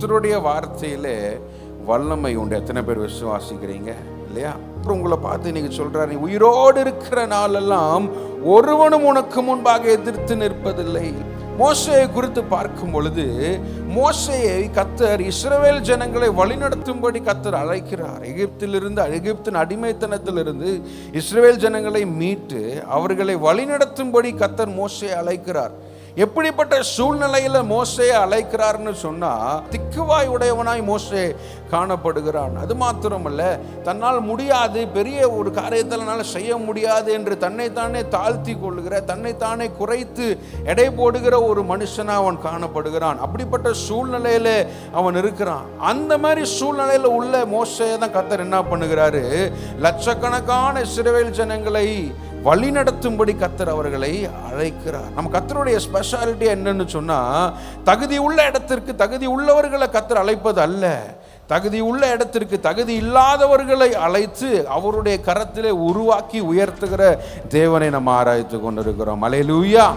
கர்த்தருடைய வார்த்தையிலே வல்லமை உண்டு. எத்தனை பேர் விசுவாசிக்கிறீங்க இல்லையா? அப்புறம் உங்களை பார்த்து இன்னைக்கு சொல்றாரு, நீ உயிரோடு இருக்கிற நாளெல்லாம் ஒருவனும் உனக்கு முன்பாக எதிர்த்து நிற்பதில்லை. மோசேயை குறித்து பார்க்கும் பொழுது, மோசேயை கர்த்தர் இஸ்ரவேல் ஜனங்களை வழிநடத்தும்படி கர்த்தர் அழைக்கிறார். எகிப்தின் அடிமைத்தனத்திலிருந்து இஸ்ரவேல் ஜனங்களை மீட்டு அவர்களை வழிநடத்தும்படி கர்த்தர் மோசேயை அழைக்கிறார். எப்படிப்பட்ட சூழ்நிலையில மோசேயை அழைக்கிறார்னு சொன்னா, திக்குவாய் உடையவனாய் மோசே காணப்படுகிறான். அது மாத்திரமல்ல, தன்னால் முடியாது, பெரிய ஒரு காரியத்தினால செய்ய முடியாது என்று தன்னைத்தானே தாழ்த்தி கொள்ளுகிற, தன்னைத்தானே குறைத்து எடை போடுகிற ஒரு மனுஷனா அவன் காணப்படுகிறான். அப்படிப்பட்ட சூழ்நிலையில அவன் இருக்கிறான். அந்த மாதிரி சூழ்நிலையில உள்ள மோசேயை தான் கர்த்தர் என்ன பண்ணுகிறாரு, லட்சக்கணக்கான இஸ்ரவேல் ஜனங்களை வழி நடத்தும்படி கர்த்தர் அவர்களை அழைக்கிறார். நம்ம கர்த்தருடைய ஸ்பெஷாலிட்டி என்னன்னு சொன்னா, தகுதி உள்ள இடத்திற்கு தகுதி உள்ளவர்களை கர்த்தர் அழைப்பது அல்ல, தகுதி உள்ள இடத்திற்கு தகுதி இல்லாதவர்களை அழைத்து அவருடைய கரத்திலே உருவாக்கி உயர்த்துகிற தேவனை நம்ம ஆராய்த்து கொண்டிருக்கிறோம். அல்லேலூயா.